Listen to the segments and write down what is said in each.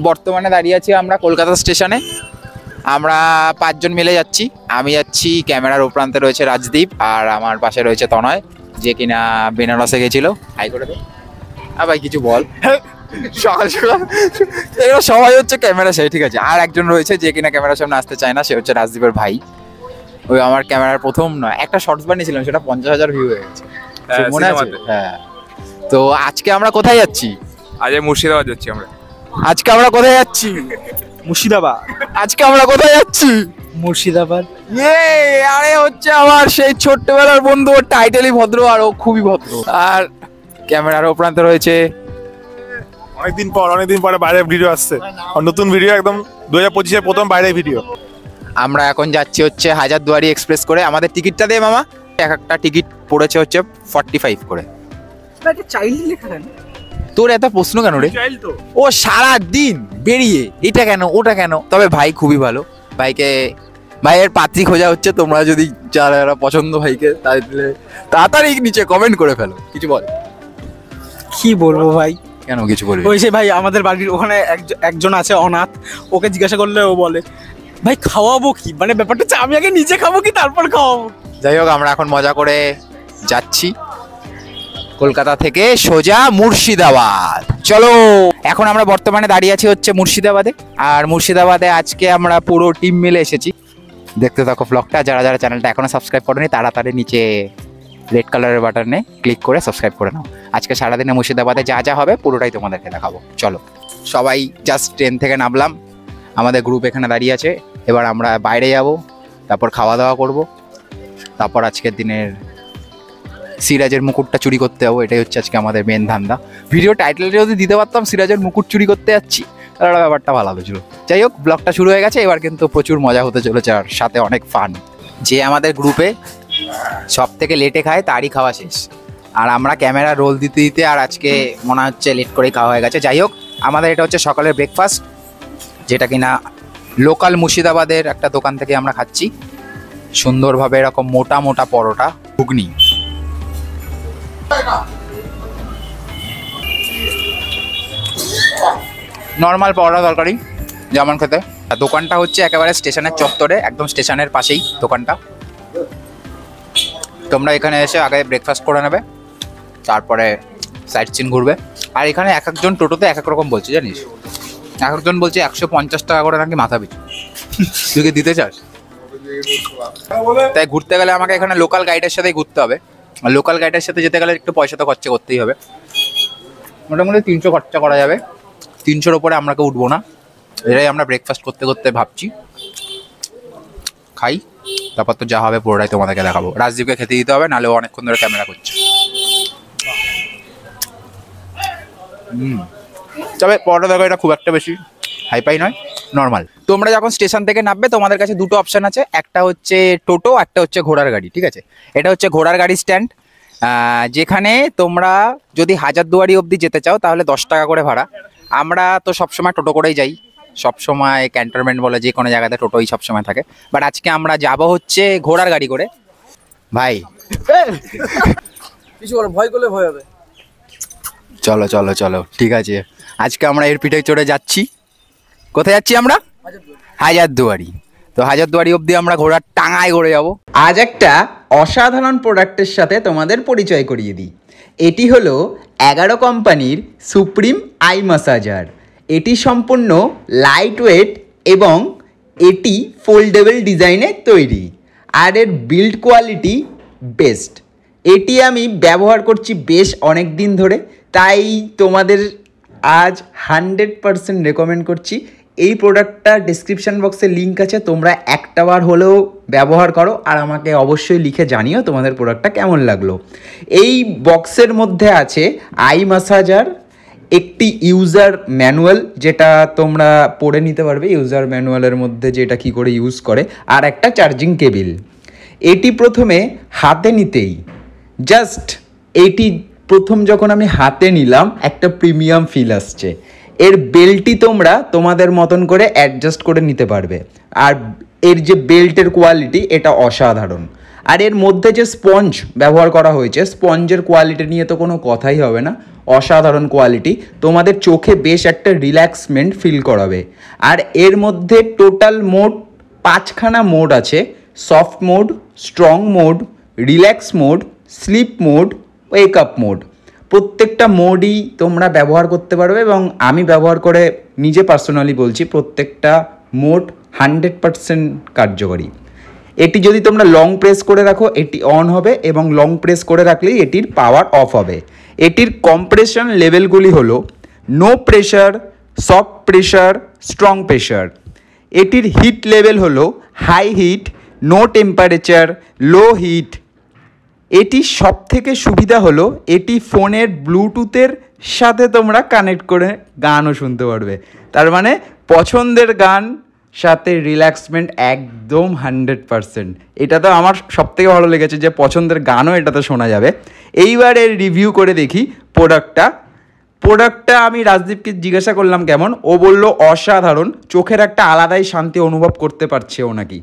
বর্তমানে দাঁড়িয়ে আছি আমরা কলকাতা স্টেশনে। আমরা 5 জন মিলে যাচ্ছি। আমি যাচ্ছি, ক্যামেরার উপরান্তে রয়েছে রাজদীপ, আর আমার পাশে রয়েছে তনয়, যে কিনা বেনারসে গেছিল। হাই করে দে। ভাই কিছু বল। সকাল সকাল এরা সবাই হচ্ছে ক্যামেরা সেই, ঠিক আছে। আর একজন রয়েছে যে কিনা ক্যামেরার সামনে আসতে চায় না, সে হচ্ছে রাজদীপের ভাই। ওই আমার ক্যামেরার প্রথম নয়, একটা শর্টস বানিয়েছিলাম, সেটা 50,000 ভিউ হয়ে গেছে, মনে আছে? হ্যাঁ। তো আজকে আমরা কোথায় যাচ্ছি? আজ মুর্শিদাবাদ যাচ্ছি আমরা। আজকে আমরা কোথায় যাচ্ছি? মুর্শিদাবাদ। আজকে আমরা কোথায় যাচ্ছি? মুর্শিদাবাদ। আরে হচ্ছে আমার সেই ছোট্টবেলার বন্ধু, ওর টাইটেলই ভদ্র আর ও খুবই ভদ্র। আর ক্যামেরার উপরান্তে রয়েছে অনেকদিন পরে বাইরে ভিডিও আসছে, নতুন ভিডিও, একদম 2025-এর প্রথম বাইরে ভিডিও। আমরা এখন যাচ্ছি হচ্ছে হাজারদুয়ারি এক্সপ্রেস করে। আমাদের টিকিটটা দে মামা। এক একটা টিকিট পড়েছে হচ্ছে 45 করে। তোর এত প্রশ্ন কেন রে? ও সারা দিন বেরিয়ে এটা কেন ওটা কেন। তবে ভাই খুবই ভালো। ভাইয়ের পাত্রী খোঁজা হচ্ছে। তোমরা যদি যারা পছন্দ ভাইকে, তাহলে তাড়াতাড়ি নিচে কমেন্ট করে ফেলো। কিছু বল। কি বলবো ভাই? কেন কিছু বলবি? ওই সে ভাই আমাদের বাড়ির ওখানে একজন আছে অনাথ, ওকে জিজ্ঞাসা করলে ও বলে ভাই খাওয়াবো কি, মানে ব্যাপারটা হচ্ছে আমি আগে নিজে খাবো কি তারপর খাওয়াবো। যাই হোক, আমরা এখন মজা করে যাচ্ছি কলকাতা থেকে সোজা মুর্শিদাবাদ। চলো, এখন আমরা বর্তমানে দাঁড়িয়ে আছি হচ্ছে মুর্শিদাবাদে। আর মুর্শিদাবাদে আজকে আমরা পুরো টিম মিলে এসেছি। দেখতে থাকো ব্লগটা। যারা যারা চ্যানেলটা এখনো সাবস্ক্রাইব করেনি, তাড়াতাড়ি নিচে রেড কালারের বাটনে ক্লিক করে সাবস্ক্রাইব করে নাও। আজকে সারাদিনে মুর্শিদাবাদে যা যা হবে পুরোটাই তোমাদেরকে দেখাবো। চলো, সবাই জাস্ট ট্রেন থেকে নামলাম। আমাদের গ্রুপ এখানে দাঁড়িয়ে আছে। এবার আমরা বাইরে যাব, তারপর খাওয়া দাওয়া করব, তারপর আজকের দিনের সিরাজের মুকুটটা চুরি করতে যাবো। এটাই হচ্ছে আজকে আমাদের মেন ধান্দা। ভিডিও টাইটেলটা যদি দিতে পারতাম সিরাজের মুকুট চুরি করতে যাচ্ছি, তাহলে ব্যাপারটা ভালো ছিল। যাই হোক, ব্লগটা শুরু হয়ে গেছে। এবার কিন্তু প্রচুর মজা হতে চলেছে, আর সাথে অনেক ফান। যে আমাদের গ্রুপে সব থেকে লেটে খায় তারই খাওয়া শেষ, আর আমরা ক্যামেরা রোল দিতে দিতে আর আজকে মনে হচ্ছে লেট করেই খাওয়া হয়ে গেছে। যাই হোক, আমাদের এটা হচ্ছে সকালের ব্রেকফাস্ট, যেটা কিনা লোকাল মুর্শিদাবাদের একটা দোকান থেকে আমরা খাচ্ছি। সুন্দরভাবে এরকম মোটা মোটা পরোটা, ঘুগনি। নর্মাল পরোটা তরকারি যেমন খেতে। দোকানটা হচ্ছে একেবারে স্টেশনের চত্বরে, একদম স্টেশনের পাশেই দোকানটা। তোমরা এখানে এসে আগে ব্রেকফাস্ট করে নেবে, তারপরে সাইট সিন ঘুরবে। আর এখানে এক একজন টোটোতে এক এক রকম বলছে, জানিস? এক একজন বলছে 150 টাকা করে নাকি মাথা পিছু। তুই কি দিতে চাস? তাই ঘুরতে গেলে আমাকে এখানে লোকাল গাইডের সাথেই ঘুরতে হবে। আর লোকাল গাইডের সাথে যেতে গেলে একটু পয়সা তো খরচা করতেই হবে। মোটামুটি 300 খরচা করা যাবে। 300-র ওপরে আমরা কেউ উঠবো না। এটাই আমরা ব্রেকফাস্ট করতে করতে ভাবছি। খাই, তারপর তো যা হবে পুরোটাই তোমাদেরকে দেখাবো। রাজদীপকে খেতে দিতে হবে, নাহলে অনেকক্ষণ ধরে ক্যামেরা করছে। তবে পরোটা তরকারিটা খুব একটা বেশি হাইপাই নয়, নর্মাল। তোমরা যখন স্টেশন থেকে নামবে, তোমাদের কাছে দুটো অপশান আছে। একটা হচ্ছে টোটো, একটা হচ্ছে ঘোড়ার গাড়ি, ঠিক আছে? এটা হচ্ছে ঘোড়ার গাড়ি স্ট্যান্ড, যেখানে তোমরা যদি হাজারদুয়ারি অবধি যেতে চাও তাহলে 10 টাকা করে ভাড়া। আমরা তো সবসময় টোটো করেই যাই, সবসময় ক্যান্টনমেন্ট বলে যে কোনো জায়গাতে টোটোই সবসময় থাকে। বাট আজকে আমরা যাব হচ্ছে ঘোড়ার গাড়ি করে। ভাই কিছু বলো, ভয় করলে ভয় হবে। চলো চলো চলো, ঠিক আছে। আজকে আমরা এর পিঠে চড়ে যাচ্ছি। কোথায় যাচ্ছি আমরা? হাজারদুয়ারি। তো হাজারদুয়ারি অবধি আমরা ঘোড়ার টাঙায় ঘুরে যাব। আজ একটা অসাধারণ প্রোডাক্টের সাথে তোমাদের পরিচয় করিয়ে দিই। এটি হলো 11 কোম্পানির সুপ্রিম আই ম্যাসাজার। এটি সম্পূর্ণ লাইট ওয়েট এবং এটি ফোল্ডেবল ডিজাইনের তৈরি, আর এর বিল্ড কোয়ালিটি বেস্ট। এটি আমি ব্যবহার করছি বেশ অনেক দিন ধরে, তাই তোমাদের আজ 100% রেকমেন্ড করছি। এই প্রোডাক্টটা ডেসক্রিপশন বক্সে লিঙ্ক আছে, তোমরা একটাবার হলেও ব্যবহার করো, আর আমাকে অবশ্যই লিখে জানিও তোমাদের প্রোডাক্টটা কেমন লাগলো। এই বক্সের মধ্যে আছে আই ম্যাসাজার, একটি ইউজার ম্যানুয়াল যেটা তোমরা পড়ে নিতে পারবে, ইউজার ম্যানুয়ালের মধ্যে যেটা কি করে ইউজ করে, আর একটা চার্জিং কেবিল। এটি প্রথমে হাতে নিতেই জাস্ট এইটি প্রথম যখন আমি হাতে নিলাম একটা প্রিমিয়াম ফিল আসছে। এর বেল্টটি তোমরা তোমাদের মতন করে অ্যাডজাস্ট করে নিতে পারবে, আর এর যে বেল্টের কোয়ালিটি এটা অসাধারণ। আর এর মধ্যে যে স্পঞ্জ ব্যবহার করা হয়েছে, স্পঞ্জের কোয়ালিটি নিয়ে তো কোনো কথাই হবে না, অসাধারণ কোয়ালিটি, তোমাদের চোখে বেশ একটা রিল্যাক্সমেন্ট ফিল করাবে। আর এর মধ্যে টোটাল মোড 5খানা মোড আছে, soft mode, strong mode, relax mode, sleep mode, wake up mode. প্রত্যেকটা মোডই তোমরা ব্যবহার করতে পারবে এবং আমি ব্যবহার করে নিজে পার্সোনালি বলছি প্রত্যেকটা মোড 100% কার্যকরী। এটি যদি তোমরা লং প্রেস করে রাখো এটি অন হবে এবং লং প্রেস করে রাখলেই এটির পাওয়ার অফ হবে। এটির কম্প্রেশন লেভেলগুলি হলো no pressure, soft pressure, strong pressure. এটির হিট লেভেল হলো high heat, no temperature, low heat. এটি সব থেকে সুবিধা হলো এটি ফোনের ব্লুটুথের সাথে তোমরা কানেক্ট করে গানও শুনতে পারবে। তার মানে পছন্দের গান সাথে রিল্যাক্সমেন্ট একদম 100%। এটা তো আমার সবথেকে ভালো লেগেছে যে পছন্দের গানও এটাতে শোনা যাবে। এইবার এর রিভিউ করে দেখি প্রোডাক্টটা আমি রাজদীপকে জিজ্ঞাসা করলাম কেমন, ও বলল অসাধারণ, চোখের একটা আলাদাই শান্তি অনুভব করতে পারছে ও নাকি।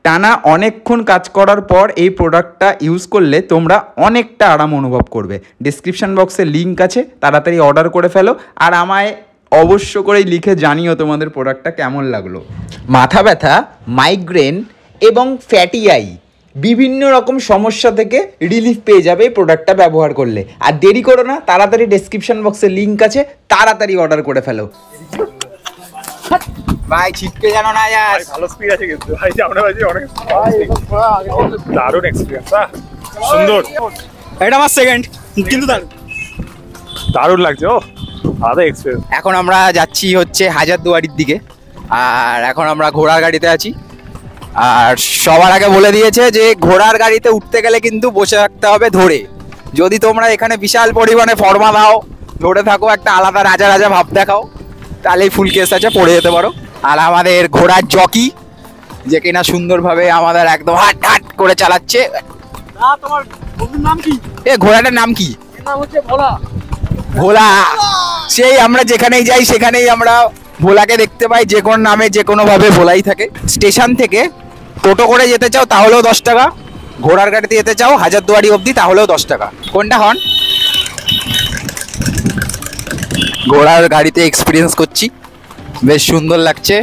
টানা অনেকক্ষণ কাজ করার পর এই প্রোডাক্টটা ইউজ করলে তোমরা অনেকটা আরাম অনুভব করবে। ডিসক্রিপশান বক্সে লিঙ্ক আছে, তাড়াতাড়ি অর্ডার করে ফেলো আর আমায় অবশ্য করেই লিখে জানিও তোমাদের প্রোডাক্টটা কেমন লাগলো। মাথা ব্যথা, মাইগ্রেন এবং ফ্যাটি আই বিভিন্ন রকম সমস্যা থেকে রিলিফ পেয়ে যাবে এই প্রোডাক্টটা ব্যবহার করলে। আর দেরি করো না, তাড়াতাড়ি ডেসক্রিপশন বক্সে লিঙ্ক আছে, তাড়াতাড়ি অর্ডার করে ফেলো। ভাই ছিটকে জানো না যাস। ভালো স্পিড আছে কিন্তু ভাই, আমরা ভাই অনেক দারুণ এক্সপিরিয়েন্স। সুন্দর, এটা আমার সেকেন্ড, কিন্তু দারুণ লাগছে। ও আলাদা এক্সপিরিয়েন্স। এখন আমরা যাচ্ছি হচ্ছে হাজারদুয়ারির দিকে, আর এখন আমরা ঘোড়ার গাড়িতে আছি। আর সবার আগে বলে দিয়েছে যে ঘোড়ার গাড়িতে উঠতে গেলে কিন্তু বসে থাকতে হবে ধরে। যদি তোমরা এখানে বিশাল পরিমাণে ফর্মা দাও, ধরে থাকো, একটা আলাদা রাজা রাজা ভাব দেখাও, তাহলেই ফুল কেস আছে, পড়ে যেতে পারো। আর আমাদের ঘোড়ার জকি যে কিনা সুন্দরভাবে আমাদের একদম হাট হাট করে চালাচ্ছে। তোমার বন্ধুর নাম কি? এ ঘোড়াটার নাম কি? নাম হচ্ছে ভোলা। ভোলা, সেই আমরা যেখানেই যাই সেখানেই আমরা ভোলাকে দেখতে পাই, যে কোনো নামে যে কোনোভাবে ভোলাই থাকে। স্টেশন থেকে টোটো করে যেতে চাও তাহলেও 10 টাকা, ঘোড়ার গাড়িতে যেতে চাও হাজারদুয়ারি অবধি তাহলেও 10 টাকা। কোনটা হন? ঘোড়ার গাড়িতে এক্সপিরিয়েন্স করছি, বেশ সুন্দর লাগছে।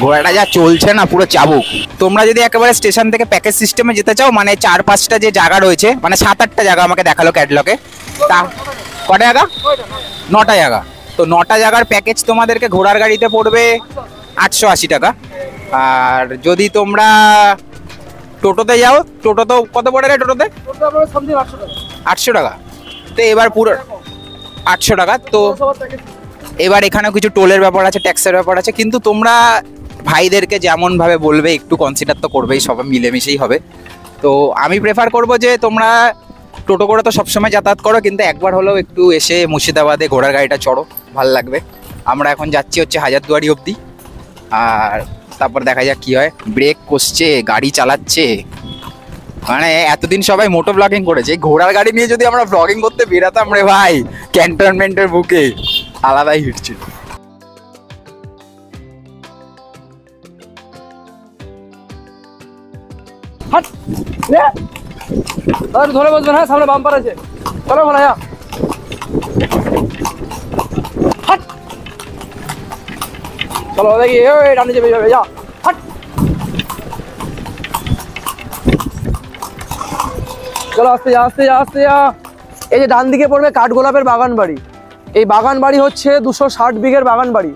ঘোড়াটা যা চলছে না, পুরো চাবুক। তোমরা যদি একেবারে স্টেশন থেকে প্যাকেজ সিস্টেমে যেতে চাও, মানে 4-5টা যে জায়গা রয়েছে, মানে 7-8টা জায়গা আমাকে দেখালো ক্যাটলগে, তা কটা জায়গা? 9টা জায়গা। তো 9টা জায়গার প্যাকেজ তোমাদেরকে ঘোড়ার গাড়িতে পড়বে 880 টাকা। আর যদি তোমরা টোটোতে যাও, টোটো তো কত পড়ে রে? টোটোতে 800 টাকা। তো এবার পুরো 800 টাকা। তো এবার এখানেও কিছু টোলের ব্যাপার আছে, ট্যাক্সের ব্যাপার আছে, কিন্তু তোমরা ভাইদেরকে যেমনভাবে বলবে একটু কনসিডার তো করবেই, সবাই মিলেমিশেই হবে। তো আমি প্রেফার করব যে তোমরা টোটো করে তো সবসময় যাতায়াত করো, কিন্তু একবার হলেও একটু এসে মুর্শিদাবাদে ঘোড়ার গাড়িটা চড়ো, ভাল লাগবে। আমরা এখন যাচ্ছি হচ্ছে হাজারদুয়ারি অবধি, আর তারপর দেখা যাক কি হয়। ব্রেক কষছে, গাড়ি চালাচ্ছে, মানে এতদিন সবাই মোটো ব্লগিং করেছে, ঘোড়ার গাড়ি নিয়ে যদি আমরা ব্লগিং করতে বেরাতাম রে ভাই, ক্যান্টনমেন্টের বুকে আলাদাই হিট ছিল। ধরে বসবেন, হ্যাঁ সামনে বাম্পার আছে, চলো বলা যা। চলো দেখি, ডানে যাবে, যাবে যা। চলো আস্তে যা, আস্তে যা, আস্তে যা। এই যে ডান দিকে পড়বে কাঠগোলাপের বাগান বাড়ি। এই বাগান বাড়ি হচ্ছে 260 বিঘের বাগান বাড়ি।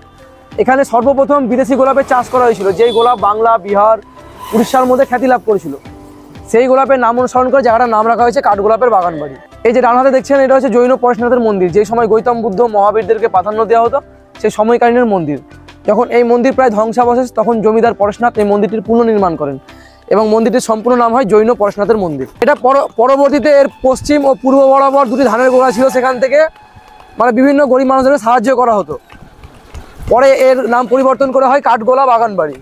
এখানে সর্বপ্রথম বিদেশি গোলাপের চাষ করা হয়েছিল, যেই গোলাপ বাংলা, বিহার, উড়িষ্যার মধ্যে খ্যাতি লাভ করেছিল। সেই গোলাপের নাম অনুসরণ করে জায়গাটার নাম রাখা হয়েছে কাঠগোলাপের বাগান বাড়ি। এই যে ডান হাতে দেখছেন, এটা হচ্ছে জৈন পরেশনাথের মন্দির। যে সময় গৌতম বুদ্ধ মহাবীরদেরকে প্রাধান্য দেওয়া হতো, সেই সময়কালীনের মন্দির। যখন এই মন্দির প্রায় ধ্বংসাবশেষ, তখন জমিদার পরেশনাথ এই মন্দিরটির পুনর্নির্মাণ করেন এবং মন্দিরটির সম্পূর্ণ নাম হয় জৈন পরেশনাথের মন্দির। এটা পরবর্তীতে এর পশ্চিম ও পূর্ব বরাবর দুটি ধানের গোড়া ছিল, সেখান থেকে মানে বিভিন্ন গরিব মানুষদের সাহায্য করা হতো। পরে এর নাম পরিবর্তন করা হয় কাঠগোলা বাগান বাড়ি,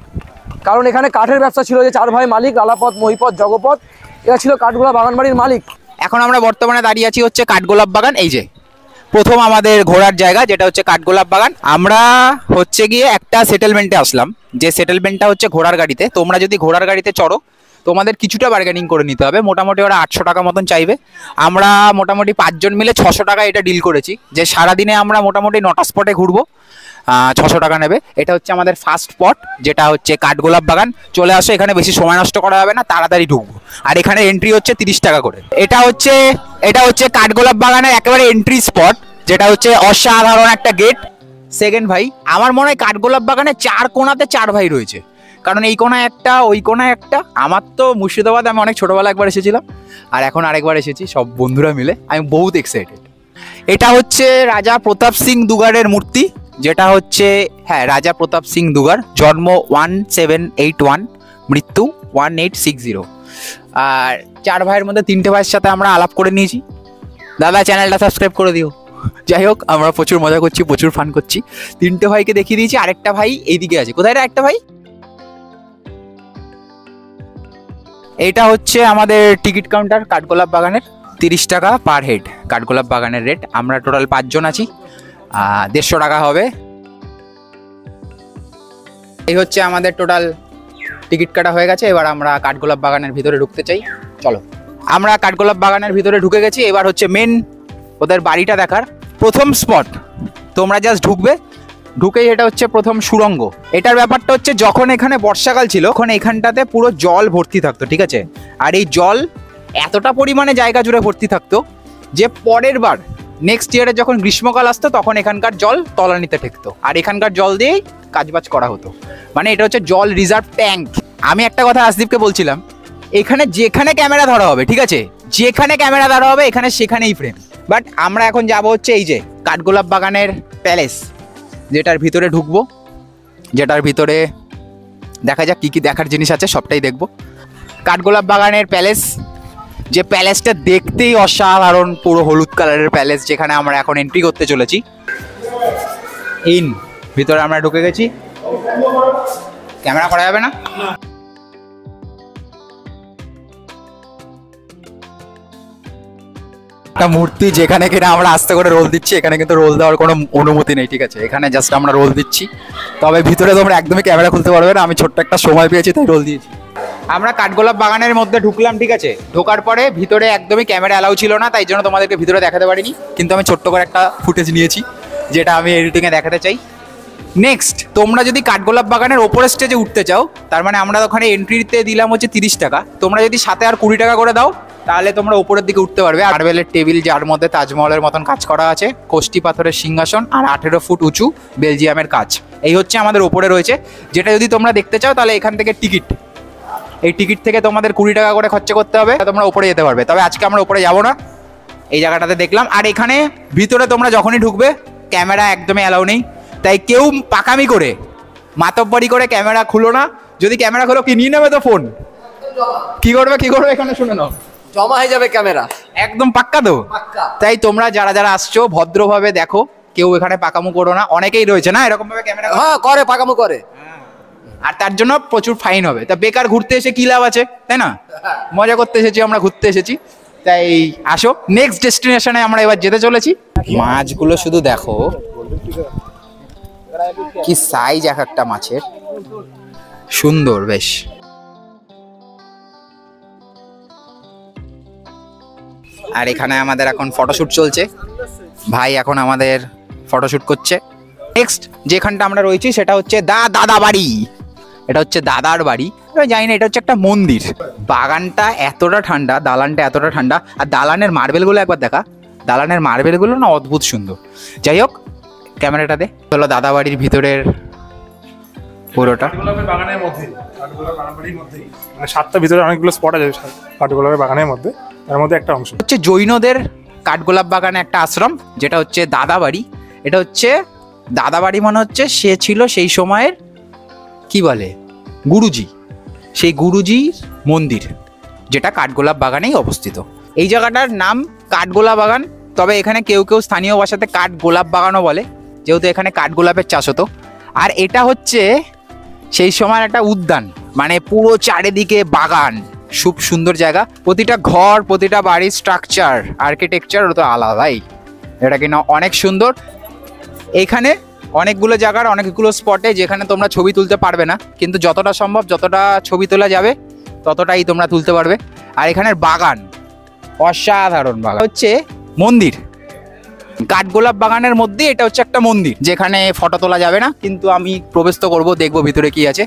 কারণ এখানে কাঠের ব্যবসা ছিল। যে 4 ভাই মালিক, লালাপদ, মহিপদ, জগপদ, এরা ছিল কাঠগোলা বাগান বাড়ির মালিক। এখন আমরা বর্তমানে দাঁড়িয়ে আছি হচ্ছে কাঠগোলাপ বাগান। এই যে প্রথম আমাদের ঘোরার জায়গা, যেটা হচ্ছে কাঠগোলাপ বাগান। আমরা হচ্ছে গিয়ে একটা সেটেলমেন্টে আসলাম, যে সেটেলমেন্টটা হচ্ছে ঘোড়ার গাড়িতে। তোমরা যদি ঘোড়ার গাড়িতে চড়ো তোমাদের কিছুটা বার্গেনিং করে নিতে হবে। মোটামুটি ওরা 800 টাকা মতন চাইবে, আমরা মোটামুটি 5 জন মিলে 600 টাকা এটা ডিল করেছি, যে সারাদিনে আমরা মোটামুটি 9টা স্পটে ঘুরবো, 600 টাকা নেবে। এটা হচ্ছে আমাদের ফার্স্ট স্পট, যেটা হচ্ছে কাঠগোলাপ বাগান। চলে আসো, এখানে বেশি সময় নষ্ট করা যাবে না, তাড়াতাড়ি ঢুকবো। আর এখানে এন্ট্রি হচ্ছে 30 টাকা করে। এটা হচ্ছে কাঠগোলাপ বাগানের একেবারে এন্ট্রি স্পট, যেটা হচ্ছে অসাধারণ একটা গেট। সেকেন্ড ভাই, আমার মনে হয় কাঠগোলাপ বাগানে 4 কোণাতে 4 ভাই রয়েছে, কারণ এই কোণায় একটা, ওই কোণায় একটা। আমার তো মুর্শিদাবাদে আমি অনেক ছোটবেলা একবার এসেছিলাম, আর এখন আরেকবার এসেছি সব বন্ধুরা মিলে। আমি বহুত এক্সাইটেড। এটা হচ্ছে রাজা প্রতাপ সিং দুগারের মূর্তি, যেটা হচ্ছে, হ্যাঁ, রাজা প্রতাপ সিং দুগার, জন্ম 1781, মৃত্যু 1860। আর 4 ভাইয়ের মধ্যে 3টে ভাইয়ের সাথে আমরা আলাপ করে নিয়েছি। দাদা, চ্যানেলটা সাবস্ক্রাইব করে দিও। যাই হোক, আমরা প্রচুর মজা করছি, প্রচুর ফান করছি। 3টে ভাইকে দেখিয়ে দিয়েছি, আরেকটা ভাই এইদিকে আছে। কোথায় রে একটা ভাই? এটা হচ্ছে আমাদের টিকিট কাউন্টার কাঠগোলাপ বাগানের। 30 টাকা পার হেড কাঠগোলাপ বাগানের রেট। আমরা টোটাল 5 জন আছি, 150 টাকা হবে। এই হচ্ছে আমাদের টোটাল টিকিট কাটা হয়ে গেছে। এবার আমরা কাঠগোলাপ বাগানের ভিতরে ঢুকতে চাই, চলো। আমরা কাঠগোলাপ বাগানের ভিতরে ঢুকে গেছি। এবার হচ্ছে মেন ওদের বাড়িটা দেখার প্রথম স্পট। তোমরা জাস্ট ঢুকবে, ঢুকেই এটা হচ্ছে প্রথম সুড়ঙ্গ। এটার ব্যাপারটা হচ্ছে, যখন এখানে বর্ষাকাল ছিল, তখন এখানটাতে পুরো জল ভর্তি থাকতো, ঠিক আছে? আর এই জল এতটা পরিমাণে জায়গা জুড়ে ভর্তি থাকতো যে পরের বার নেক্সট ইয়ারে যখন গ্রীষ্মকাল আসতো, তখন এখানকার জল তলানিতে ঠেকতো, আর এখানকার জল দিয়েই কাজবাজ করা হতো। মানে এটা হচ্ছে জল রিজার্ভ ট্যাঙ্ক। আমি একটা কথা আসদীপকে বলছিলাম, এখানে যেখানে ক্যামেরা ধরা হবে, ঠিক আছে, যেখানে ক্যামেরা ধরা হবে এখানে সেখানেই ফ্রেম। বাট আমরা এখন যাব হচ্ছে এই যে কাঠগোলাপ বাগানের প্যালেস, যেটার ভিতরে ঢুকবো, যেটার ভিতরে দেখা যাক কী কী দেখার জিনিস আছে, সবটাই দেখবো। কাঠগোলাপ বাগানের প্যালেস, যে প্যালেসটা দেখতেই অসাধারণ, পুরো হলুদ কালারের প্যালেস, যেখানে আমরা এখন এন্ট্রি করতে চলেছি। ভিতরে আমরা ঢুকে গেছি। ক্যামেরা করা যাবে না? একটা মূর্তি, যেখানে কিনা আমরা আস্তে করে রোল দিচ্ছি। এখানে কিন্তু রোল দেওয়ার কোনো অনুমতি নেই, ঠিক আছে? এখানে জাস্ট আমরা রোল দিচ্ছি। তবে ভিতরে তোমরা একদমই ক্যামেরা খুলতে পারবে না, আমি ছোট্ট একটা সময় পেয়েছি তাই রোল দিয়েছি। আমরা কাঠগোলাপ বাগানের মধ্যে ঢুকলাম, ঠিক আছে? ঢোকার পরে ভিতরে একদমই ক্যামেরা অ্যালাউ ছিল না, তাই জন্য তোমাদেরকে ভিতরে দেখাতে পারিনি। কিন্তু আমি ছোট্ট করে একটা ফুটেজ নিয়েছি, যেটা আমি এডিটিংয়ে দেখাতে চাই। নেক্সট, তোমরা যদি কাঠগোলাপ বাগানের ওপরের স্টেজে উঠতে চাও, তার মানে আমরা ওখানে এন্ট্রিতে দিলাম হচ্ছে 30 টাকা। তোমরা যদি সাথে আর 20 টাকা করে দাও, তাহলে তোমরা উপরের দিকে উঠতে পারবে। মার্বেলের টেবিল, যার মধ্যে তাজমহলের মতন কাজ করা আছে, কোষ্টি পাথরের সিংহাসন, আর 18 ফুট উঁচু বেলজিয়ামের কাজ। এই হচ্ছে আমাদের ওপরে রয়েছে। যেটা যদি তোমরা দেখতে চাও, তাহলে এখান থেকে টিকিট, এই টিকিট থেকে তোমাদের 20 টাকা করে খরচা করতে হবে, তোমরা উপরে যেতে পারবে। তবে আজকে আমরা উপরে যাবো না, এই জায়গাটাতে দেখলাম। আর এখানে ভিতরে তোমরা যখনই ঢুকবে, ক্যামেরা একদমই অ্যালাউ নেই, তাই কেউ পাকামি করে, মাতব্বরি করে ক্যামেরা খুলো না। যদি ক্যামেরা খুলো, কি নিয়ে নেবে তো ফোন? কি করবে এখানে শুনে নাও, জমা হয়ে যাবে ক্যামেরা। একদম পাক্কা তো? তাই তোমরা যারা যারা আসছো, ভদ্রভাবে দেখো, কেউ এখানে পাকামো করো না। অনেকেই রয়েছে না এরকম ভাবে ক্যামেরা, হ্যাঁ করে, পাকামো করে, আর তার জন্য প্রচুর ফাইন হবে। তা বেকার ঘুরতে এসে কি লাভ আছে, তাই না? মজা করতে এসেছি আমরা, ঘুরতে এসেছি, তাই আসো। নেক্সট ডেস্টিনেশনে আমরা এবার যেতে চলেছি। মাছগুলো শুধু দেখো, কি সাইজ এক একটা মাছের, সুন্দর বেশ। আর এখানে আমাদের এখন ফটোশুট চলছে, ভাই এখন আমাদের ফটোশুট করছে। নেক্সট যেখানটা আমরা রয়েছি, সেটা হচ্ছে দাদা বাড়ি। এটা হচ্ছে দাদার বাড়ি, জানি না, এটা হচ্ছে একটা মন্দির। বাগানটা এতটা ঠান্ডা, দালানটা এতটা ঠান্ডা, আর দালানের মার্বেলগুলো একবার দেখা, দালানের মার্বেলগুলো না অদ্ভুত সুন্দর। যাই হোক, ক্যামেরাটাতে হলো দাদা বাড়ির ভিতরের পুরোটা। বাগানের মধ্যে, কাঠগোলাপ বাগানের মধ্যেই, মানে 7টা ভিতরে অনেকগুলো স্পট আছে কাঠগোলাপের বাগানের মধ্যে, তার মধ্যে একটা অংশ হচ্ছে জৈনদের কাঠগোলাপ বাগানে একটা আশ্রম, যেটা হচ্ছে দাদা বাড়ি। এটা হচ্ছে দাদা বাড়ি, মানে হচ্ছে সে ছিল সেই সময়ের কি বলে গুরুজি, সেই গুরুজির মন্দির, যেটা কাঠগোলাপ বাগানেই অবস্থিত। এই জায়গাটার নাম কাঠগোলাপ বাগান, তবে এখানে কেউ কেউ স্থানীয় ভাষাতে কাঠগোলাপ বাগানও বলে, যেহেতু এখানে কাঠগোলাপের চাষ হতো। আর এটা হচ্ছে সেই সময় একটা উদ্যান, মানে পুরো চারিদিকে বাগান, খুব সুন্দর জায়গা। প্রতিটা ঘর, প্রতিটা বাড়ির স্ট্রাকচার, আর্কিটেকচার তো আলাদাই, এটা কিনা অনেক সুন্দর। এখানে অনেকগুলো জায়গার অনেকগুলো স্পটে যেখানে তোমরা ছবি তুলতে পারবে না, কিন্তু যতটা সম্ভব, যতটা ছবি তোলা যাবে ততটাই তোমরা তুলতে পারবে। আর এখানের বাগান অসাধারণ, বাগান হচ্ছে মন্দির, কাঠগোলাপ বাগানের মধ্যে এটা হচ্ছে একটা মন্দির, যেখানে ফটো তোলা যাবে না, কিন্তু আমি প্রবেশ তো করবো, দেখবো ভিতরে কি আছে।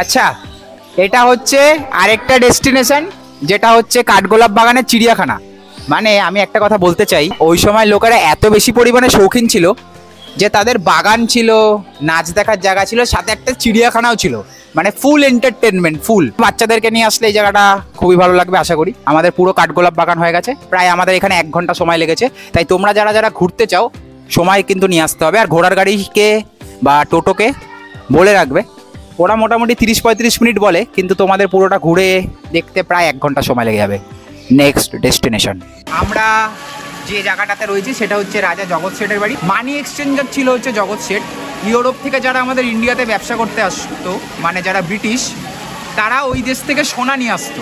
আচ্ছা, এটা হচ্ছে আরেকটা ডেস্টিনেশন, যেটা হচ্ছে কাঠগোলাপ বাগানের চিড়িয়াখানা। মানে আমি একটা কথা বলতে চাই, ওই সময় লোকেরা এত বেশি পরিমাণে শৌখিন ছিল যে তাদের বাগান ছিল, নাচ দেখার জায়গা ছিল, সাথে একটা চিড়িয়াখানাও ছিল। মানে ফুল এন্টারটেনমেন্ট, ফুল। বাচ্চাদেরকে নিয়ে আসলে এই জায়গাটা খুবই ভালো লাগবে আশা করি। আমাদের পুরো কাঠগোলাপ বাগান হয়ে গেছে, প্রায় আমাদের এখানে 1 ঘন্টা সময় লেগেছে। তাই তোমরা যারা যারা ঘুরতে চাও সময় কিন্তু নিয়ে আসতে হবে। আর ঘোড়ার গাড়িকে বা টোটোকে বলে রাখবে, ওরা মোটামুটি 30-35 মিনিট বলে, কিন্তু তোমাদের পুরোটা ঘুরে দেখতে প্রায় 1 ঘন্টা সময় লেগে যাবে। নেক্সট ডেস্টিনেশন, আমরা যে জায়গাটাতে রয়েছি সেটা হচ্ছে রাজা জগৎ শেঠের বাড়ি। মানি এক্সচেঞ্জার ছিল হচ্ছে জগৎ শেঠ। ইউরোপ থেকে যারা আমাদের ইন্ডিয়াতে ব্যবসা করতে আসতো, মানে যারা ব্রিটিশ, তারা ওই দেশ থেকে সোনা নিয়ে আসতো।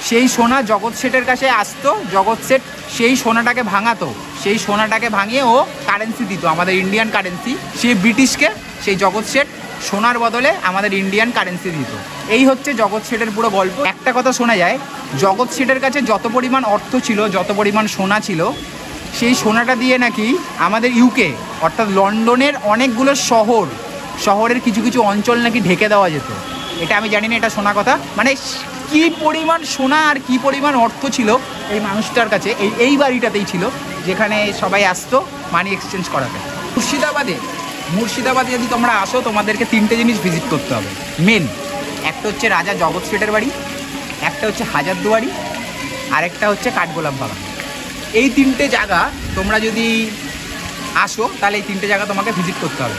সেই সোনা জগৎ শেঠের কাছে আসতো, জগৎ শেঠ সেই সোনাটাকে ভাঙাতো, সেই সোনাটাকে ভাঙিয়ে ও কারেন্সি দিত, আমাদের ইন্ডিয়ান কারেন্সি। সেই ব্রিটিশকে সেই জগৎ শেঠ সোনার বদলে আমাদের ইন্ডিয়ান কারেন্সি দিত। এই হচ্ছে জগৎ শেঠের পুরো গল্প। একটা কথা শোনা যায়, জগৎ শেঠের কাছে যত পরিমাণ অর্থ ছিল, যত পরিমাণ সোনা ছিল, সেই সোনাটা দিয়ে নাকি আমাদের ইউকে অর্থাৎ লন্ডনের অনেকগুলো শহরের কিছু কিছু অঞ্চল নাকি ঢেকে দেওয়া যেত। এটা আমি জানি না, এটা শোনা কথা। মানে কি পরিমাণ সোনা আর কি পরিমাণ অর্থ ছিল এই মানুষটার কাছে, এই বাড়িটাতেই ছিল, যেখানে সবাই আসতো মানি এক্সচেঞ্জ করাতে। মুর্শিদাবাদে যদি তোমরা আসো, তোমাদেরকে 3টে জিনিস ভিজিট করতে হবে মেন। একটা হচ্ছে রাজা জগৎ শেঠের বাড়ি, একটা হচ্ছে হাজারদুয়ারি, আর একটা হচ্ছে কাঠগোলাপ বাগান। এই 3টে জায়গা তোমরা যদি আসো, তাহলে এই 3টে জায়গা তোমাকে ভিজিট করতে হবে।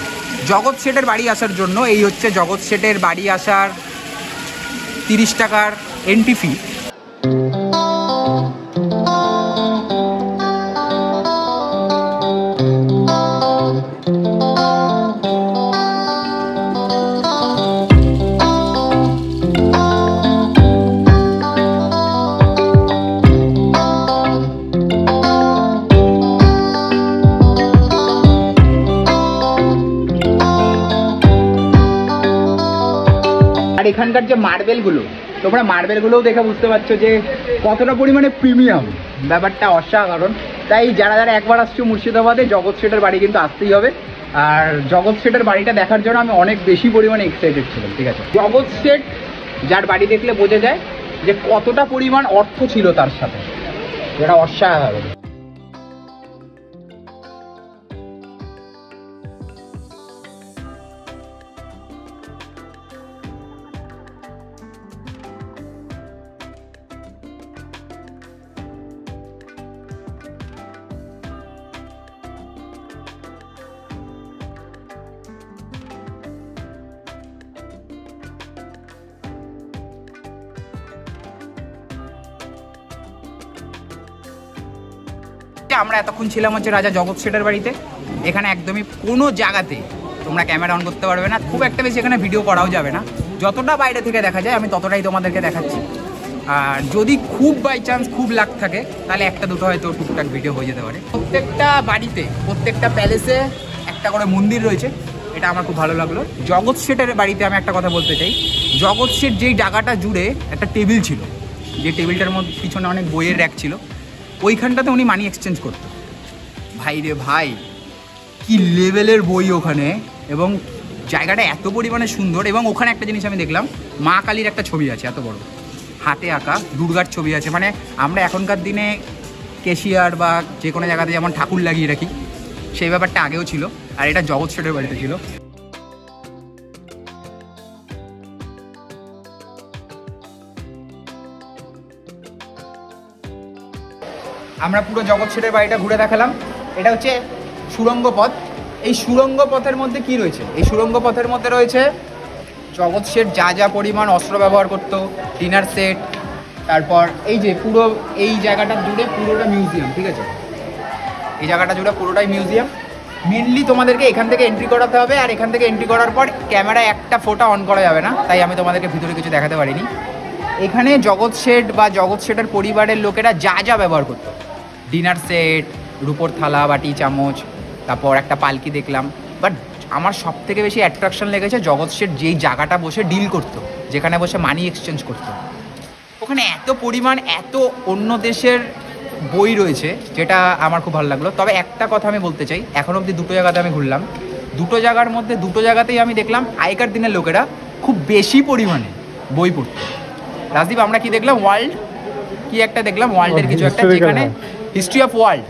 জগৎ শেঠের বাড়ি আসার জন্য এই হচ্ছে জগৎ শেঠের বাড়ি আসার 30 টাকার এন্ট্রি ফি। আর এখানকার যে মার্বেলগুলো, তোমরা মার্বেলগুলোও দেখে বুঝতে পারছো যে কতটা পরিমাণে প্রিমিয়াম, ব্যাপারটা অসাধারণ। তাই যারা যারা একবার আসছো মুর্শিদাবাদে, জগৎ শেঠের বাড়ি কিন্তু আসতেই হবে। আর জগৎ শেঠের বাড়িটা দেখার জন্য আমি অনেক বেশি পরিমাণে এক্সাইটেড ছিলাম। ঠিক আছে, জগৎ শেঠ যার বাড়ি দেখলে বোঝা যায় যে কতটা পরিমাণ অর্থ ছিল তার সাথে, যেটা অসাধারণ। আমরা এতক্ষণ ছিলাম হচ্ছে রাজা জগৎ শেঠের বাড়িতে। এখানে একদমই কোনো জায়গাতে তোমরা ক্যামেরা অন করতে পারবে না, খুব একটা বেশি এখানে ভিডিও করাও যাবে না। যতটা বাইরে থেকে দেখা যায় আমি ততটাই তোমাদেরকে দেখাচ্ছি। আর যদি খুব বাই চান্স খুব লাক থাকে, তাহলে একটা দুটো হয়তো টুকটাক ভিডিও হয়ে যেতে পারে। প্রত্যেকটা বাড়িতে, প্রত্যেকটা প্যালেসে একটা করে মন্দির রয়েছে, এটা আমার খুব ভালো লাগলো। জগৎ শেঠের বাড়িতে আমি একটা কথা বলতে চাই, জগৎ শেঠ যেই জায়গাটা জুড়ে একটা টেবিল ছিল, যে টেবিলটার মধ্যে পিছনে অনেক বইয়ের র্যাক ছিল, ওইখানটাতে উনি মানি এক্সচেঞ্জ করতো। ভাই রে ভাই, কি লেভেলের বই ওখানে, এবং জায়গাটা এত পরিমাণে সুন্দর। এবং ওখানে একটা জিনিস আমি দেখলাম, মা কালীর একটা ছবি আছে, এত বড় হাতে আঁকা, দুর্গার ছবি আছে। মানে আমরা এখনকার দিনে কেশিয়ার বা যে কোনো জায়গাতে যেমন ঠাকুর লাগিয়ে রাখি, সেই ব্যাপারটা আগেও ছিল। আর এটা জগৎ শেঠের বাড়িতে ছিল। আমরা পুরো জগৎ শেঠের বাড়িটা ঘুরে দেখালাম। এটা হচ্ছে সুড়ঙ্গ পথ। এই সুড়ঙ্গ পথের মধ্যে কি রয়েছে? এই সুড়ঙ্গ পথের মধ্যে রয়েছে জগৎ শেঠ যা যা পরিমাণ অস্ত্র ব্যবহার করতো, ডিনার সেট, তারপর এই যে পুরো এই জায়গাটা জুড়ে পুরোটা মিউজিয়াম। ঠিক আছে, এই জায়গাটা জুড়ে পুরোটাই মিউজিয়াম। মেনলি তোমাদেরকে এখান থেকে এন্ট্রি করাতে হবে, আর এখান থেকে এন্ট্রি করার পর ক্যামেরায় একটা ফোটো অন করা যাবে না, তাই আমি তোমাদেরকে ভিতরে কিছু দেখাতে পারিনি। এখানে জগৎ শেঠ বা জগৎ শেঠের পরিবারের লোকেরা যা যা ব্যবহার করতো, ডিনার সেট, রূপোর থালা, বাটি, চামচ, তারপর একটা পালকি দেখলাম। বাট আমার সব থেকে বেশি অ্যাট্রাকশন লেগেছে জগৎ শেঠ যেই জায়গাটা বসে ডিল করতো, যেখানে বসে মানি এক্সচেঞ্জ করতো। ওখানে এত পরিমাণ, এত অন্য দেশের বই রয়েছে, যেটা আমার খুব ভালো লাগলো। তবে একটা কথা আমি বলতে চাই, এখন অবধি দুটো জায়গাতে আমি ঘুরলাম, দুটো জায়গার মধ্যে দুটো জায়গাতেই আমি দেখলাম আগেকার দিনের লোকেরা খুব বেশি পরিমাণে বই পড়তো। রাজদীপ, আমরা কি দেখলাম? ওয়ার্ল্ড কি একটা দেখলাম, ওয়ার্ল্ডের কিছু একটা, যেখানে হিস্ট্রি অফ ওয়ার্ল্ড,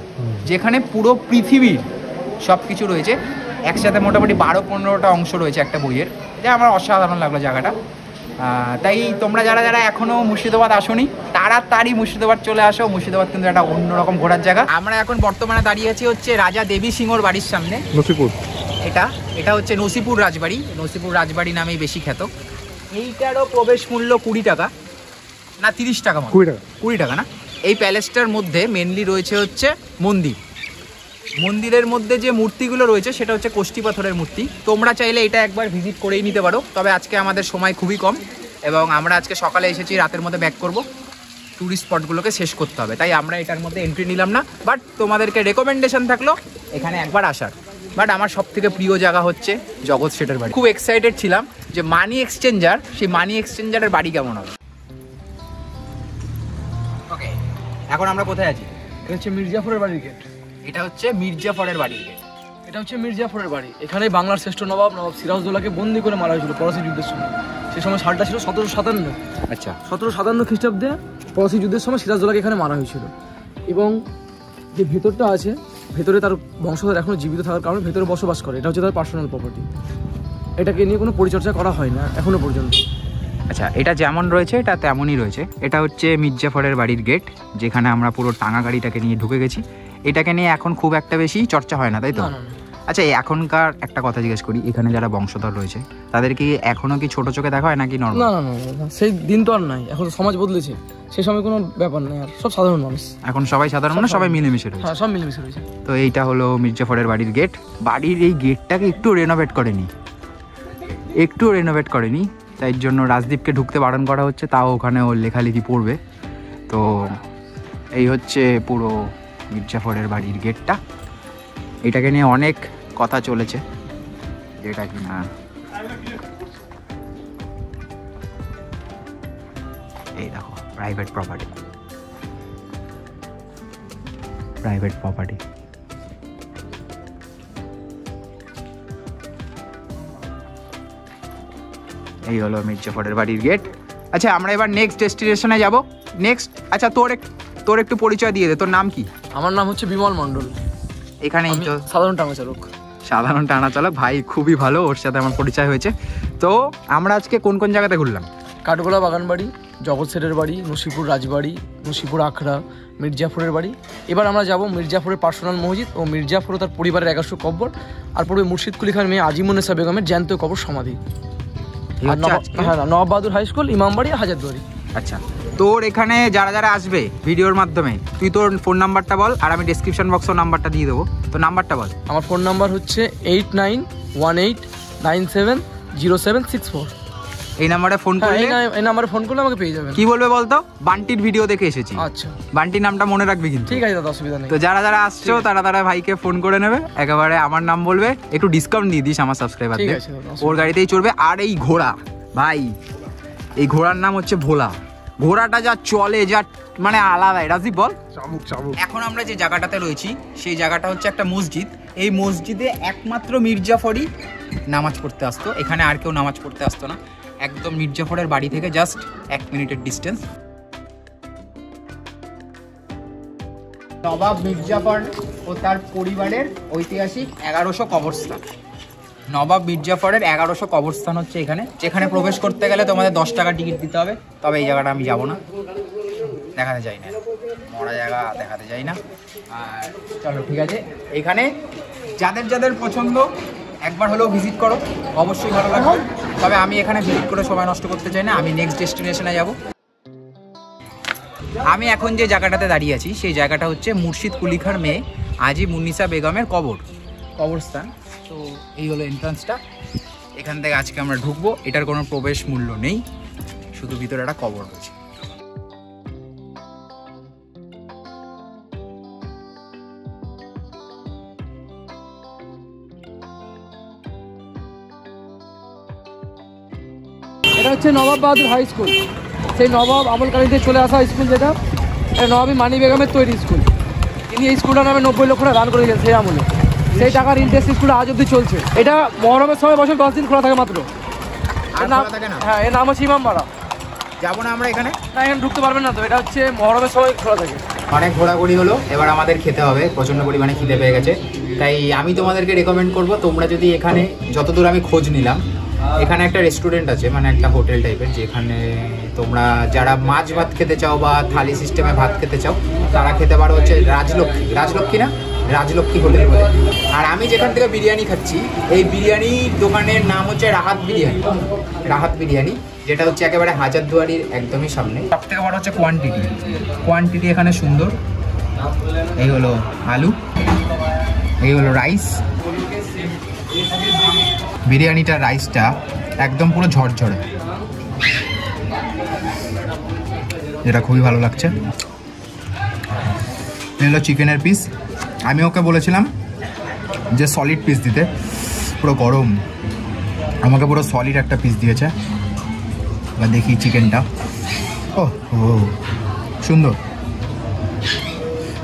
যেখানে পুরো পৃথিবীর সব কিছু রয়েছে একসাথে, মোটামুটি 12-15টা অংশ রয়েছে একটা বইয়ের, যা আমার অসাধারণ লাগলো জায়গাটা। তাই তোমরা যারা যারা এখনো মুর্শিদাবাদ আসোনি, তাড়াতাড়ি মুর্শিদাবাদ চলে আসো। মুর্শিদাবাদ কিন্তু একটা অন্যরকম ঘোরার জায়গা। আমরা এখন বর্তমানে দাঁড়িয়ে আছি হচ্ছে রাজা দেবী সিংহর বাড়ির সামনে, নসিপুর। এটা হচ্ছে নসিপুর রাজবাড়ি, নসিপুর রাজবাড়ি নামেই বেশি খ্যাত। এইটারও প্রবেশ মূল্য 20 টাকা, না 30 টাকা, 20 টাকা না। এই প্যালেসটার মধ্যে মেনলি রয়েছে হচ্ছে মন্দির। মন্দিরের মধ্যে যে মূর্তিগুলো রয়েছে সেটা হচ্ছে কোষ্ঠী পাথরের মূর্তি। তোমরা চাইলে এটা একবার ভিজিট করেই নিতে পারো। তবে আজকে আমাদের সময় খুবই কম এবং আমরা আজকে সকালে এসেছি, রাতের মধ্যে ব্যাক করব, ট্যুরিস্ট স্পটগুলোকে শেষ করতে হবে, তাই আমরা এটার মধ্যে এন্ট্রি নিলাম না। বাট তোমাদেরকে রেকমেন্ডেশন থাকলো এখানে একবার আসার। বাট আমার সব থেকে প্রিয় জায়গা হচ্ছে জগৎ শেঠের বাড়ি। খুব এক্সাইটেড ছিলাম যে মানি এক্সচেঞ্জার, সেই মানি এক্সচেঞ্জারের বাড়ি কেমন হবে। ওকে, এখন আমরা কোথায় আছি? এটা হচ্ছে মির্জাফরের বাড়ির গেট। এটা হচ্ছে মির্জাফরের বাড়ির গেট। এটা হচ্ছে মির্জাফরের বাড়ি। এখানে বাংলার শ্রেষ্ঠ নবাব সিরাজদৌল্লাকে বন্দি করে মারা হয়েছিল পলাশী যুদ্ধের সময়। সেই সময় সালটা ছিল 1757। আচ্ছা, 1757 খ্রিস্টাব্দে পলাশী যুদ্ধের সময় সিরাজদৌল্লাকে এখানে মারা হয়েছিল। এবং যে ভেতরটা আছে, ভেতরে তার বংশধর এখনো জীবিত থাকার কারণে ভেতরে বসবাস করে। এটা হচ্ছে তার পার্সোনাল প্রপার্টি। এটাকে নিয়ে কোনো পরিচর্যা করা হয় না এখনো পর্যন্ত। আচ্ছা, এটা যেমন রয়েছে এটা তেমনই রয়েছে। এটা হচ্ছে মির্জাফরের বাড়ির গেট, যেখানে আমরা পুরো টাঙা গাড়িটাকে নিয়ে ঢুকে গেছি। এটাকে নিয়ে এখন খুব একটা বেশি চর্চা হয় না, তাই তো? আচ্ছা, এখনকার একটা কথা জিজ্ঞেস করি, এখানে যারা বংশধর রয়েছে তাদের কি এখনো কি ছোট চোখে দেখা হয় নাকি নরমাল? না না না, সেই দিন তো আর নাই, এখন সমাজ বদলেছে, সেই সময় কোনো ব্যাপার নেই, আর সব সাধারণ মানুষ। এখন সবাই সাধারণ মানুষ, সবাই মিলেমিশে রয়েছে। হ্যাঁ, সব মিলেমিশে রয়েছে। তো এইটা হলো মির্জাফরের বাড়ির গেট। বাড়ির এই গেটটাকে একটু রেনোভেট করেনি, তাই জন্য রাজদীপকে ঢুকতে বারণ করা হচ্ছে, তাও ওখানে ওর লেখালেখি পড়বে। তো এই হচ্ছে পুরো মির্জাফরের বাড়ির গেটটা। এটাকে নিয়ে অনেক কথা চলেছে, যেটা কি না এই দেখো প্রাইভেট প্রপার্টি। এই হলো মির্জাফরের বাড়ির গেট। আচ্ছা, আমরা এবার নেক্সট ডেস্টিনেশনে যাব। আচ্ছা, তোর একটু পরিচয় দিয়ে দে, তোর নাম কি? আমার নাম হচ্ছে বিমল মণ্ডল। এখানে সাধারণ টানা চালক ভাই, খুবই ভালো, ওর সাথে আমার পরিচয় হয়েছে। তো আমরা আজকে কোন কোন জায়গাতে ঘুরলাম? কাঠগোলা বাগানবাড়ি, জগৎ শেঠের বাড়ি, নসিপুর রাজবাড়ি, নসিপুর আখড়া, মির্জাফরের বাড়ি। এবার আমরা যাব মির্জাফরের পার্সোনাল মসজিদ ও মির্জাফর ও তার পরিবারের 1100 কবর, আর পড়বে মুর্শিদ কুলি খান মেয়ে আজিমুন্নেসা বেগমের জ্যান্ত কবর সমাধি। হ্যাঁ, নবাব বাহাদুর হাই স্কুল, ইমামবাড়ি, হাজারদুয়ারি। আচ্ছা, তোর এখানে যারা যারা আসবে ভিডিওর মাধ্যমে, তুই তোর ফোন নাম্বারটা বল, আর আমি ডেসক্রিপশন বক্সেও নাম্বারটা দিয়ে দেবো। তো নাম্বারটা বল। আমার ফোন নাম্বার হচ্ছে 8918970764। এই নাম্বারে ফোন করলে, এই নাম্বারে ফোন করলে আমাকে পেয়ে যাবেন। কি বলবে বলতো? বান্টির ভিডিও দেখে এসেছি। আচ্ছা, বান্টির নামটা মনে রাখবি কিন্তু। ঠিক আছে দাদা, অসুবিধা নেই। তো যারা যারা আসছো তারা ভাইকে ফোন করে নেবে, একেবারে আমার নাম বলবে, একটু ডিসকাউন্ট দিয়ে দিস আমার সাবস্ক্রাইবারদের। ওর গাড়িতেই চড়বে। আর এই ঘোড়া, ভাই, এই ঘোড়ার নাম হচ্ছে ভোলা। ঘোড়াটা যা চলে, যা মানে আলাদাই। রাজীব বল। এখন আমরা যে জায়গাটাতে রয়েছি সেই জায়গাটা হচ্ছে একটা মসজিদ। এই মসজিদে একমাত্র মির্জাফরই নামাজ পড়তে আসতো, এখানে আর কেউ নামাজ পড়তে আসতো না। একদম মির্জাফরের বাড়ি থেকে জাস্ট 1 মিনিটের ডিস্টেন্স। নবাব মির্জাফর ও তার পরিবারের ঐতিহাসিক 1100 কবরস্থান। নবাব মির্জাফরের 1100 কবরস্থান হচ্ছে এখানে, যেখানে প্রবেশ করতে গেলে তোমাদের 10 টাকা টিকিট দিতে হবে। তবে এই জায়গাটা আমি যাবো না, দেখাতে চাই না, মরা জায়গা দেখাতে চাই না। আর চলো, ঠিক আছে, এখানে যাদের যাদের পছন্দ একবার হলেও ভিজিট করো, অবশ্যই ভালো লাগবে। তবে আমি এখানে ভিজিট করে সময় নষ্ট করতে চাই না, আমি নেক্সট ডেস্টিনেশনে যাব। আমি এখন যে জায়গাটাতে দাঁড়িয়ে আছি সেই জায়গাটা হচ্ছে মুর্শিদ কুলি খান মেয়ে আজিমুন্নেসা বেগমের কবরস্থান। তো এই হলো এন্ট্রান্সটা, এখান থেকে আজকে আমরা ঢুকবো। এটার কোনো প্রবেশ মূল্য নেই, শুধু ভিতরে একটা কবর রয়েছে। এটা হচ্ছে নবাব বাহাদুর হাই স্কুল, সেই নবাব আমল কালীতে চলে আসা স্কুল, যেটা নবাবী মানি বেগমের তৈরি স্কুল। তিনি এই স্কুলটার নামে 90 লক্ষ টাকা দান করেছেন সেই আমলে। সেই টাকার ইন্টারেস্ট স্কুলটা আজ অব্দি চলছে। এটা মহরমের সময় বছর 10 দিন খোলা থাকে মাত্র। হ্যাঁ, এর নাম হচ্ছে ইমামবাড়া। যাবো না আমরা এখানে? না, এখানে ঢুকতে পারবেন না তো, এটা হচ্ছে মহরমের সময় খোলা থাকে। অনেক ঘোরাঘুরি হলো, এবার আমাদের খেতে হবে, প্রচণ্ড পরিমাণে খিদে পেয়ে গেছে। তাই আমি তোমাদেরকে রেকমেন্ড করব, তোমরা যদি এখানে, যতদূর আমি খোঁজ নিলাম, এখানে একটা রেস্টুরেন্ট আছে, মানে একটা হোটেল টাইপের, যেখানে তোমরা যারা মাছ ভাত খেতে চাও বা থালি সিস্টেমে ভাত খেতে চাও তারা খেতে পারো। হচ্ছে রাজলক্ষ্মী না, রাজলক্ষ্মী হোটেল বলে। আর আমি যেখান থেকে বিরিয়ানি খাচ্ছি, এই বিরিয়ানি দোকানের নাম হচ্ছে রাহাত বিরিয়ানি, যেটা হচ্ছে একেবারে হাজারদুয়ারির একদমই সামনে। সব থেকে বড় হচ্ছে কোয়ান্টিটি এখানে সুন্দর। এই হলো আলু, এই হলো রাইস। বিরিয়ানিটার রাইসটা একদম পুরো ঝরঝরে, যেটা খুবই ভালো লাগছে। এই হলো চিকেনের পিস। আমি ওকে বলেছিলাম যে সলিড পিস দিতে, পুরো গরম, আমাকে পুরো সলিড একটা পিস দিয়েছে। এবার দেখি চিকেনটা। ও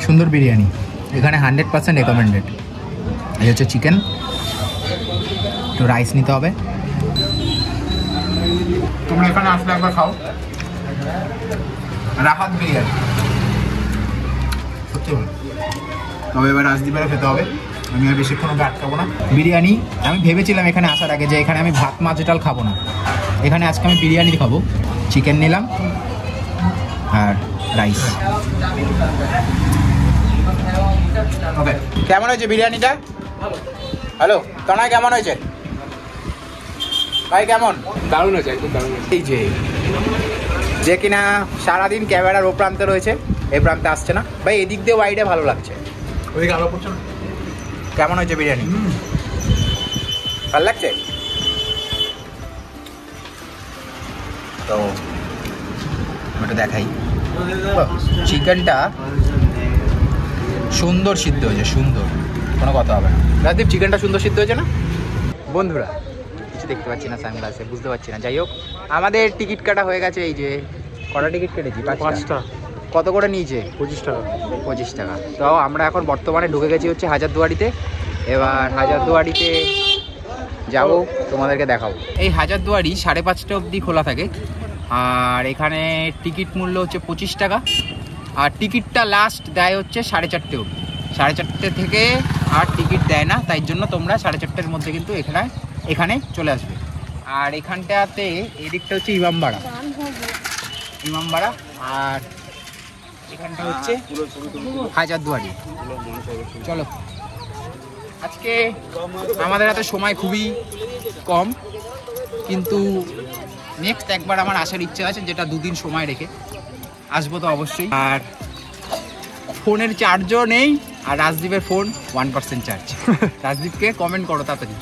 সুন্দর বিরিয়ানি, এখানে 100% রেকমেন্ডেড। এই হচ্ছে চিকেন, একটু রাইস নিতে হবে। তোমরা এখানে আসলে একবার খাও রাহাত বিরিয়ানি, সত্যি ভালো। তবে এবার রাজদীপেরও খেতে হবে, আমি আর বেশিক্ষণ ওকে আটকাবো না। বিরিয়ানি আমি ভেবেছিলাম এখানে আসার আগে যে এখানে আমি ভাত মাছ ডাল খাবো না, এখানে আজকে আমি বিরিয়ানি খাবো। চিকেন নিলাম আর রাইস। ওকে, কেমন হয়েছে বিরিয়ানিটা? হ্যালো তনয়, কেমন হয়েছে ভাই? কেমন? দারুণ আছে, একদম দারুণ আছে। এই যে কিনা সারাদিন ক্যামেরার ও প্রান্তে রয়েছে, এই প্রান্তে আসছে না ভাই। এদিক দিয়ে ওয়াইডে ভালো লাগছে, ওইদিকে আলো পড়ছে না। কেমন হয়েছে বিরিয়ানি? ভালো লাগছে তো, ওটা দেখাই। চিকেনটা সুন্দর সিদ্ধ হয়েছে, সুন্দর, কোনো কথা হবে না। রাজদীপ, চিকেনটা সুন্দর সিদ্ধ হয়েছে না? বন্ধুরা কিছু দেখতে পাচ্ছি না, সানগ্লাসে বুঝতে পারছি না। যাই হোক, আমাদের টিকিট কাটা হয়ে গেছে। এই যে কটা টিকিট কেটেছি? 5টা। কত করে নিয়েছে? 25 টাকা। তো আমরা এখন বর্তমানে ঢুকে গেছি হচ্ছে হাজারদুয়ারিতে। এবার হাজারদুয়ারিতে যাবো, তোমাদেরকে দেখাবো। এই হাজারদুয়ারি 5:30 অবধি খোলা থাকে, আর এখানে টিকিট মূল্য হচ্ছে 25 টাকা। আর টিকিটটা লাস্ট দেয় হচ্ছে 4:30 অবধি, 4:30 থেকে আর টিকিট দেয় না। তাই জন্য তোমরা 4:30-র মধ্যে কিন্তু এখানে চলে আসবে। আর এখানটাতে এদিকটা হচ্ছে ইমামবাড়া, আর এখানটা হচ্ছে হাজারদুয়ারি। চলো, আজকে আমাদের হাতে সময় খুবই কম, কিন্তু নেক্সট একবার আমার আসার ইচ্ছা আছে, যেটা 2 দিন সময় রেখে আসবো তো অবশ্যই। আর ফোনের চার্জও নেই, আর রাজদীপের ফোন 1% চার্জ। রাজদীপকে কমেন্ট করো তাড়াতাড়ি।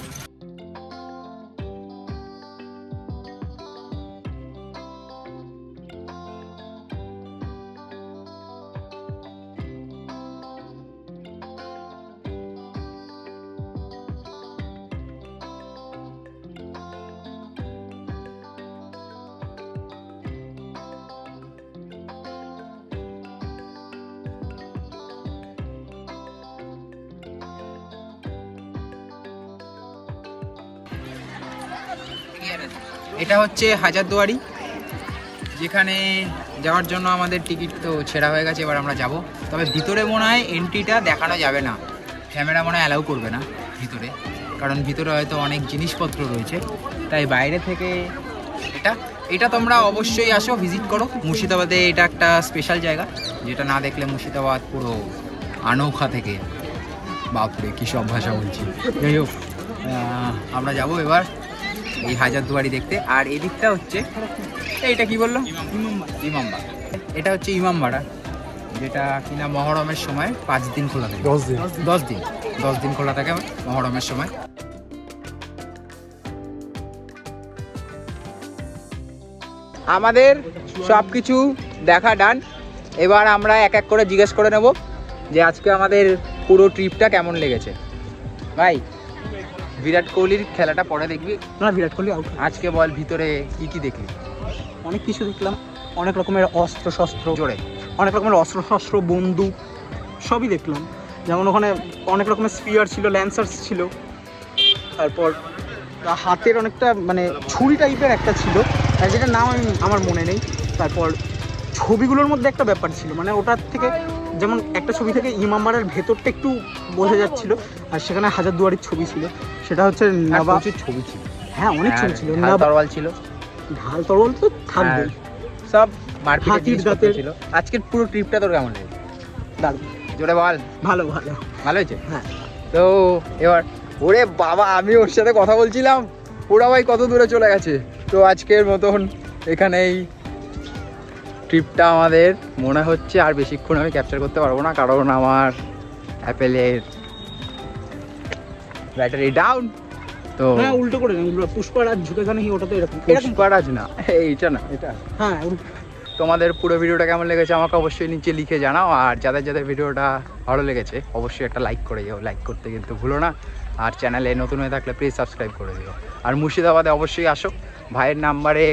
এটা হচ্ছে হাজারদুয়ারি, যেখানে যাওয়ার জন্য আমাদের টিকিট তো ছেঁড়া হয়ে গেছে। এবার আমরা যাব, তবে ভিতরে মনে হয় এন্ট্রিটা দেখানো যাবে না, ক্যামেরা মনে হয় অ্যালাউ করবে না ভিতরে, কারণ ভিতরে হয়তো অনেক জিনিসপত্র রয়েছে। তাই বাইরে থেকে এটা তোমরা অবশ্যই আসো, ভিজিট করো। মুর্শিদাবাদে এটা একটা স্পেশাল জায়গা, যেটা না দেখলে মুর্শিদাবাদ পুরো আনৌখা থেকে। বাপরে কী সব ভাষা বলছি। যাই হোক, আমরা যাব এবার এই হাজারদুয়ারি দেখতে। আর এদিকটা হচ্ছে, এটা কি বললো? ইমামবাড়া। এটা হচ্ছে ইমামবাড়া, যেটা কিনা মহরমের সময় 5 দিন খোলা থাকে। 10 দিন খোলা থাকে মহরমের সময়। আমাদের সব কিছু দেখা ডান। এবার আমরা এক এক করে জিজ্ঞেস করে নেব যে আজকে আমাদের পুরো ট্রিপটা কেমন লেগেছে। ভাই বিরাট কোহলির খেলাটা পরে দেখবি। না, বিরাট কোহলি আউট। আজকে বল ভিতরে কি কি দেখলি? অনেক কিছু দেখলাম, অনেক রকমের অস্ত্র শস্ত্র, জোরে অনেক রকমের অস্ত্র শস্ত্র, বন্দুক সবই দেখলাম। যেমন ওখানে অনেক রকমের স্পিয়ার ছিল, ল্যান্সার্স ছিল, তারপর হাতের অনেকটা মানে ছুরি টাইপের একটা ছিল, আর যেটার নাম আমার মনে নেই। তারপর ছবিগুলোর মধ্যে একটা ব্যাপার ছিল, মানে ওটার থেকে যেমন একটা ছবি থেকে ইমামবাড়ার ভেতরটা একটু বোঝা যাচ্ছিল, আর সেখানে হাজারদুয়ারির ছবি ছিল, সেটা হচ্ছে নবাব। প্রচুর ছবি ছিল। হ্যাঁ, অনেক ছবি ছিল। ঢাল তরোয়াল ছিল। ঢাল তরোয়াল তো থাকবে, সব মারপিটের হাতির জিনিসপত্র দাঁতের ছিল। আজকের পুরো ট্রিপটা তোর কেমন লেগেছে? দারুণ, জোরে বল। ভালো ভালো। ভালো হয়েছে? হ্যাঁ। তো এবার ওরে বাবা, আমি ওর সাথে কথা বলছিলাম, ওরা ভাই কত দূরে চলে গেছে। তো আজকের মতন এখানেই ট্রিপটা আমাদের মনে হচ্ছে আর বেশিক্ষণ আমি ক্যাপচার করতে পারবো না, কারণ আমার অ্যাপেলের ব্যাটারি ডাউন। তো হ্যাঁ, উল্টো করে না, উল্টো পুষ্পারাজ ঝুঁকে গানে ওটা তো এরকম পুষ্পারাজ না, এইটা না, এটা। হ্যাঁ। তোমাদের পুরো ভিডিওটা কেমন লেগেছে আমাকে অবশ্যই নিচে লিখে জানাও, আর যাদের যাদের ভিডিওটা ভালো লেগেছে অবশ্যই একটা লাইক করে দিও। লাইক করতে কিন্তু ভুলো না, আর চ্যানেলে নতুন হয়ে থাকলে প্লিজ সাবস্ক্রাইব করে দিও। আর মুর্শিদাবাদে অবশ্যই আসো, ভাইয়ের নাম্বারে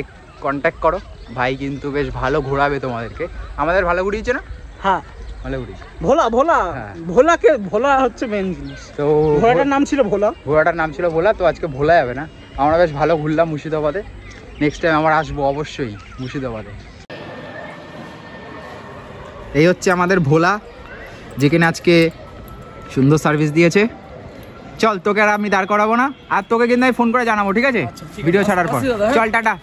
কন্ট্যাক্ট করো, ভাই কিন্তু বেশ ভালো ঘোরাবে তোমাদেরকে। আমাদের ভালো ঘুরিয়েছে না? হ্যাঁ, ভালো ঘুরিয়েছে। ভোলা ভোলা হ্যাঁ। ভোলা হচ্ছে মেন জিনিস। তো ঘোড়াটার নাম ছিল ভোলা। ঘোড়াটার নাম ছিল ভোলা। তো আজকে ভোলা যাবে না, আমরা বেশ ভালো ঘুরলাম মুর্শিদাবাদে। নেক্সট টাইম আমরা আসবো অবশ্যই মুর্শিদাবাদে। এই হচ্ছে আমাদের ভোলা, যেখানে আজকে সুন্দর সার্ভিস দিয়েছে। চল, তোকে আর আমি দাঁড় করাবো না, আর তোকে কিন্তু আমি ফোন করে জানাবো, ঠিক আছে? ভিডিও ছাড়ার পর। চল, টাটা।